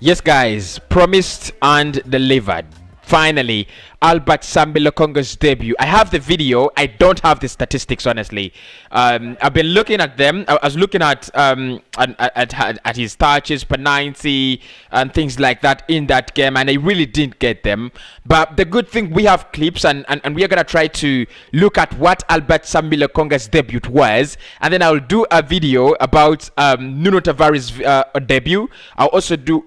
Yes, guys, promised and delivered. Finally, Albert Sambi Lokonga's debut. I have the video. I don't have the statistics, honestly. I've been looking at them. I was looking at his touches per 90 and things like that in that game, and I really didn't get them. But the good thing, we have clips, and we are gonna try to look at what Albert Sambi Lokonga's debut was, and then I'll do a video about Nuno Tavares' debut. I'll also do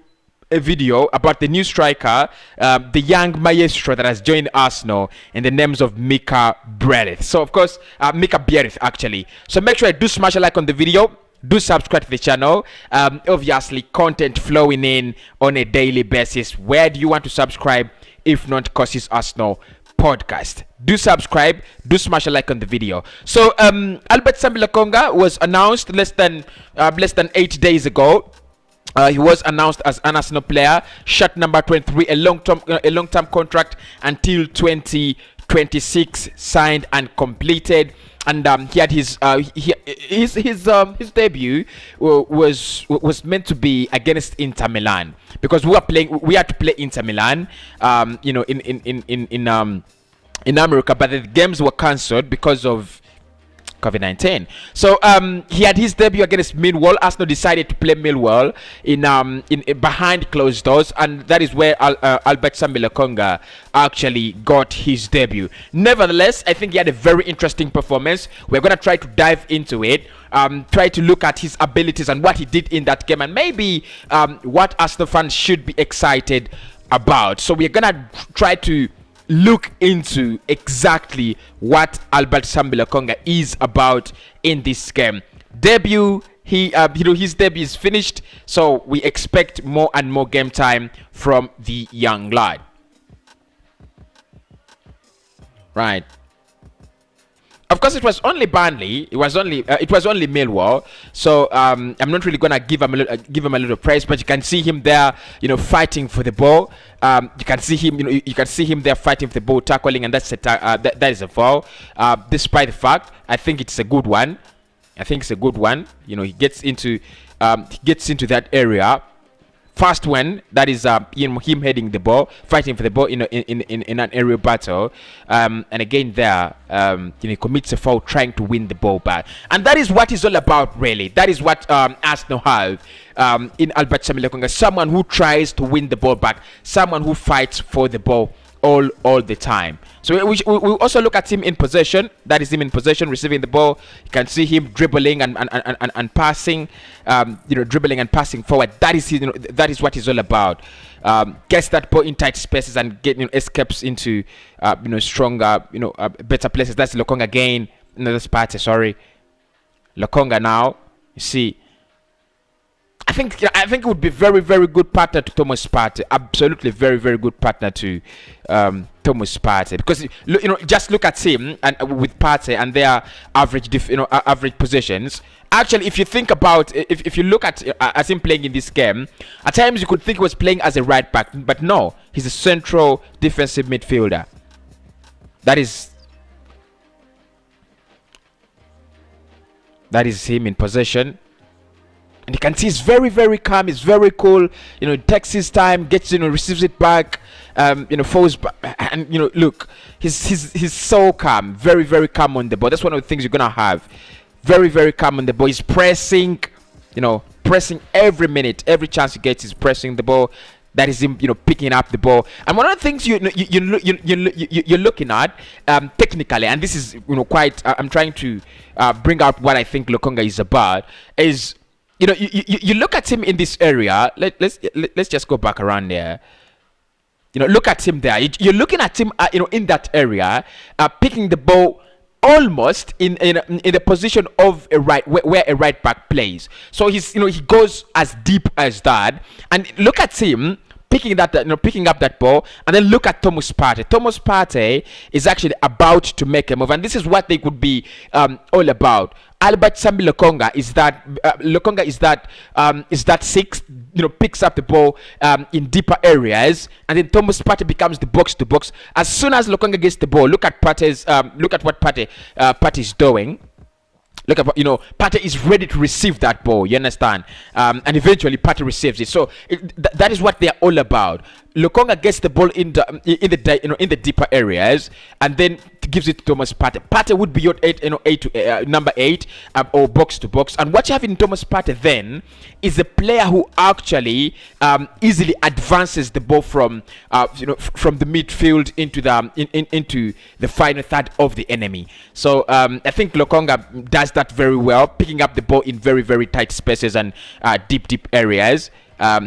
a video about the new striker, the young maestro that has joined Arsenal, in the names of Mika Biereth. So of course, Mika Biereth actually. So make sure you do smash a like on the video. Do subscribe to the channel. Obviously, content flowing in on a daily basis. Where do you want to subscribe if not Cossy's Arsenal podcast? Do subscribe, do smash a like on the video. So Albert Sambi Lokonga was announced less than 8 days ago. He was announced as an Arsenal player, shirt number 23, a long-term contract until 2026, signed and completed. And he had his debut was meant to be against Inter Milan, because we had to play Inter Milan, in America, but the games were cancelled because of COVID-19. So he had his debut against Millwall. Arsenal decided to play Millwall in behind closed doors, and that is where Albert Sambi Lokonga actually got his debut. Nevertheless, I think he had a very interesting performance. We're gonna try to dive into it, try to look at his abilities and what he did in that game, and maybe what Arsenal fans should be excited about. So we're gonna try to look into exactly what Albert Sambi Lokonga is about in this game. Debut, his debut is finished, so we expect more and more game time from the young lad. Right. Of course, it was only Burnley. It was only Millwall. So I'm not really gonna give him a little praise, but you can see him there, fighting for the ball. You can see him, you can see him there fighting for the ball, tackling, and that is a foul. Despite the fact, I think it's a good one. He gets into that area. First one, that is him heading the ball, fighting for the ball in an aerial battle, and again there, he commits a foul trying to win the ball back, and that is what it's all about, really. That is what Arsenal have in Albert Sambi Lokonga: someone who tries to win the ball back, someone who fights for the ball all the time. So we also look at him in possession. That is him in possession, receiving the ball. You can see him dribbling and passing, dribbling and passing forward. That is that is what he's all about. Gets that ball in tight spaces and escapes into stronger, better places. That's Lokonga again. No, that's Partey. Sorry, Lokonga now. You see. I think it would be very, very good partner to Thomas Partey. Absolutely, very, very good partner to Thomas Partey, because just look at him and with Partey and their average positions. Actually, if you think about, if you look at him playing in this game, at times you could think he was playing as a right back, but no, he's a central defensive midfielder. That is him in possession. And you can see he's very, very calm. He's very cool. Takes his time, gets receives it back, falls back, and look, he's so calm, very, very calm on the ball. That's one of the things you're gonna have. Very, very calm on the ball. He's pressing, pressing every minute, every chance he gets. He's pressing the ball. That is him, picking up the ball. And one of the things you're looking at technically, and this is quite. I'm trying to bring out what I think Lokonga is about. Is you look at him in this area. Let's just go back around there. Look at him there. You're looking at him, in that area, picking the ball almost in the position of where a right back plays. So he goes as deep as that. And look at him picking up that ball, and then look at Thomas Partey. Thomas Partey is actually about to make a move, and this is what they could be all about. Albert Sambi Lokonga is that six, picks up the ball in deeper areas, and then Thomas Partey becomes the box to box. As soon as Lokonga gets the ball, look at what Partey is doing. Look at, Partey is ready to receive that ball. You understand? And eventually Partey receives it. So that is what they are all about. Lokonga gets the ball in the deeper areas, and then gives it to Thomas Partey. Partey would be your number 8, or box to box. And what you have in Thomas Partey then is a player who actually easily advances the ball from from the midfield into the final third of the enemy. So I think Lokonga does that very well, picking up the ball in very, very tight spaces and deep areas.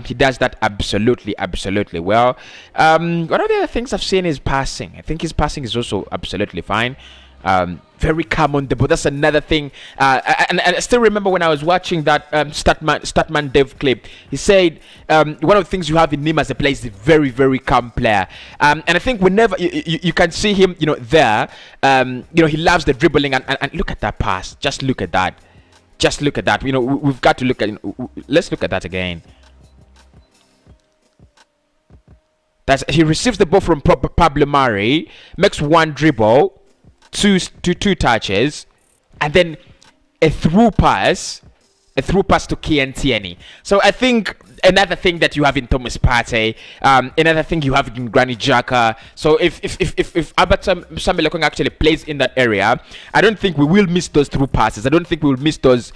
He does that absolutely well. One of the other things I've seen is passing. I think his passing is also absolutely fine. Very calm on the ball. That's another thing. And I still remember when I was watching that Statman Dev clip. He said one of the things you have in him as a player is a very, very calm player. And I think whenever you can see him, there, he loves the dribbling. And look at that pass. Just look at that. Just look at that. We've got to look at. Let's look at that again. He receives the ball from Pablo Mari, makes one dribble, two touches, and then a through pass to Kian Tierney. So I think another thing that you have in Thomas Partey, another thing you have in Granit Xhaka. So if Albert Samuel Lokonga actually plays in that area, I don't think we will miss those through passes. I don't think we will miss those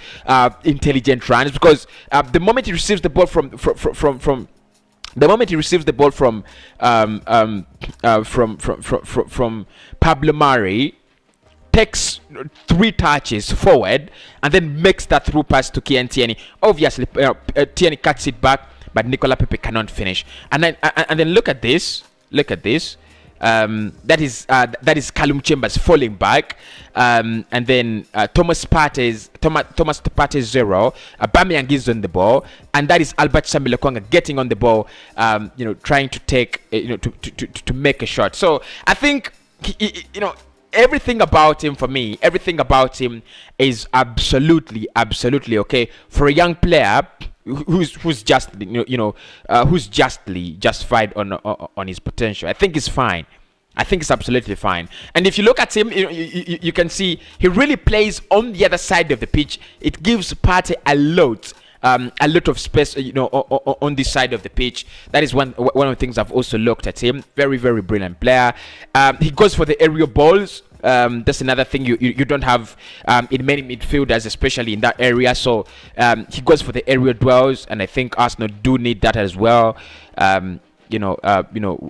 intelligent runs, because the moment he receives the ball from Pablo Mari, takes 3 touches forward and then makes that through pass to Kian Tierney. Obviously, Tierney cuts it back, but Nicola Pepe cannot finish. And then look at this. That is Callum Chambers falling back, and then Thomas Partey's 0. Aubameyang is on the ball, and that is Albert Samuel Lokonga getting on the ball, trying to take, to make a shot. So I think everything about him, for me, everything about him is absolutely okay for a young player who's justly justified on his potential. I think it's fine. I think it's absolutely fine. And if you look at him, you can see he really plays on the other side of the pitch. It gives Partey a lot of space, on this side of the pitch. That is one of the things I've also looked at him. Very, very brilliant player. He goes for the aerial balls. That's another thing you don't have in many midfielders, especially in that area. So he goes for the aerial duels, and I think Arsenal do need that as well. You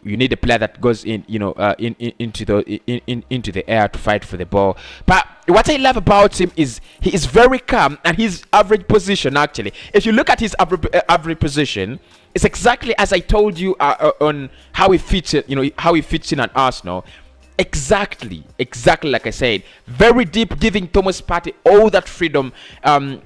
need a player that goes into the air to fight for the ball. But what I love about him is he is very calm, and his average position, actually, if you look at his average position, it's exactly as I told you on how he fits it, how he fits in at Arsenal. Exactly like I said, very deep, giving Thomas Partey all that freedom, all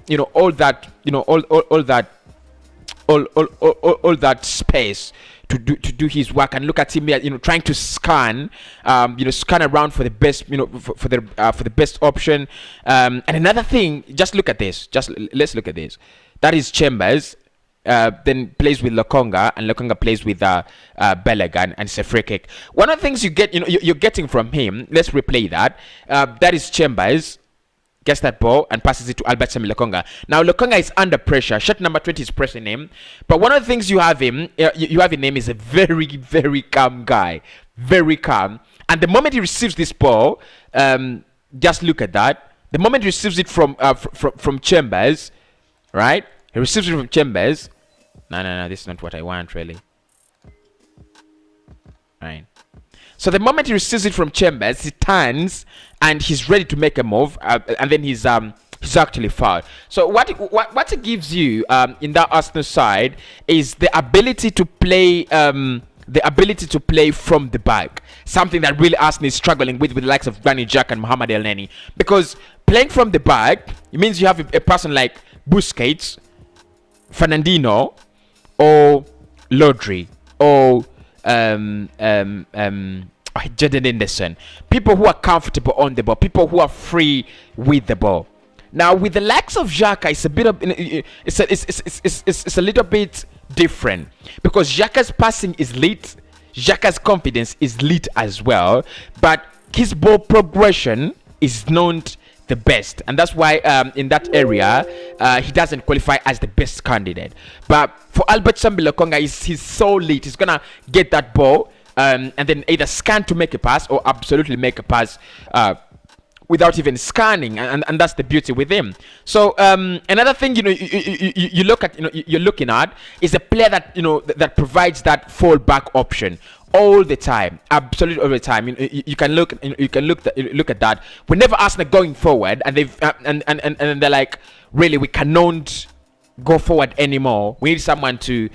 that space to do his work. And look at him, trying to scan around for the best, for the best option. And another thing, just look at this. Let's look at this. That is Chambers. Then plays with Lokonga, and Lokonga plays with Balogun, and it's a free kick. One of the things you get, you're getting from him. Let's replay that. That is Chambers gets that ball and passes it to Albert Samuel Lokonga. Now Lokonga is under pressure. Shot number 20 is pressing him. But one of the things you have in him is a very, very calm guy, very calm. And the moment he receives this ball, just look at that. The moment he receives it from Chambers, right? He receives it from Chambers. No, this is not what I want, really. Right. So the moment he receives it from Chambers, he turns and he's ready to make a move, and then he's actually fouled. So what it gives you in that Arsenal side is the ability to play from the back, something that really Arsenal is struggling with the likes of Granit Xhaka and Mohamed El Neni. Because playing from the back, it means you have a person like Busquets, Fernandinho, or Lodri, or Jordan Henderson. People who are comfortable on the ball, people who are free with the ball. Now with the likes of Xhaka, it's a bit of it's a little bit different, because Xhaka's passing is lit, Xhaka's confidence is lit as well, but his ball progression is not the best, and that's why in that area he doesn't qualify as the best candidate. But for Albert Sambi Lokonga, he's so lit. He's gonna get that ball and then either scan to make a pass or absolutely make a pass without even scanning, and that's the beauty with him. So another thing, you look at, you're looking at is a player that that provides that fallback option all the time, absolutely all the time. You can look at that. Whenever Arsenal going forward, and they've and they're like, really, we cannot go forward anymore. We need to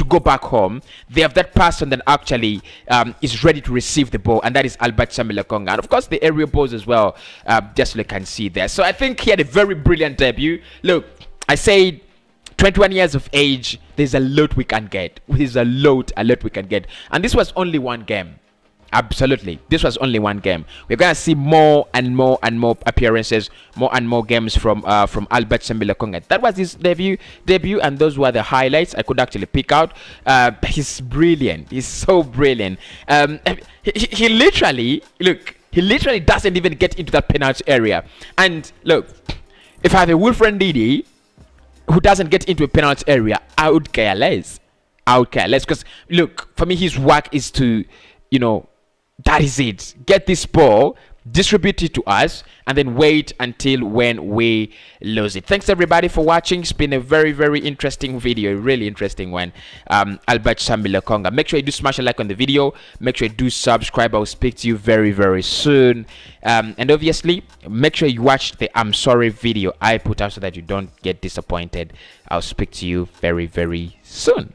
go back home. They have that person that actually is ready to receive the ball, and that is Albert Sambi Lokonga. And of course the aerial balls as well, just like you can see there. So I think he had a very brilliant debut. Look, I said 21 years of age, there's a lot we can get. There's a lot we can get. And this was only one game. Absolutely, this was only one game. We're gonna see more and more appearances, more and more games from Albert Sambi Lokonga. That was his debut, and those were the highlights I could actually pick out. He's brilliant. He's so brilliant. He literally doesn't even get into that penalty area. And look, if I have a Wilfred Ndidi who doesn't get into a penalty area, I would care less. Because look, for me, his work is to, that is it. Get this ball, distribute it to us, and then wait until when we lose it. Thanks everybody for watching. It's been a very, very interesting video, a really interesting one. Albert Sambi Lokonga. Make sure you do smash a like on the video. Make sure you do subscribe. I'll speak to you very, very soon. And obviously, make sure you watch the I'm sorry video I put out so that you don't get disappointed. I'll speak to you very, very soon.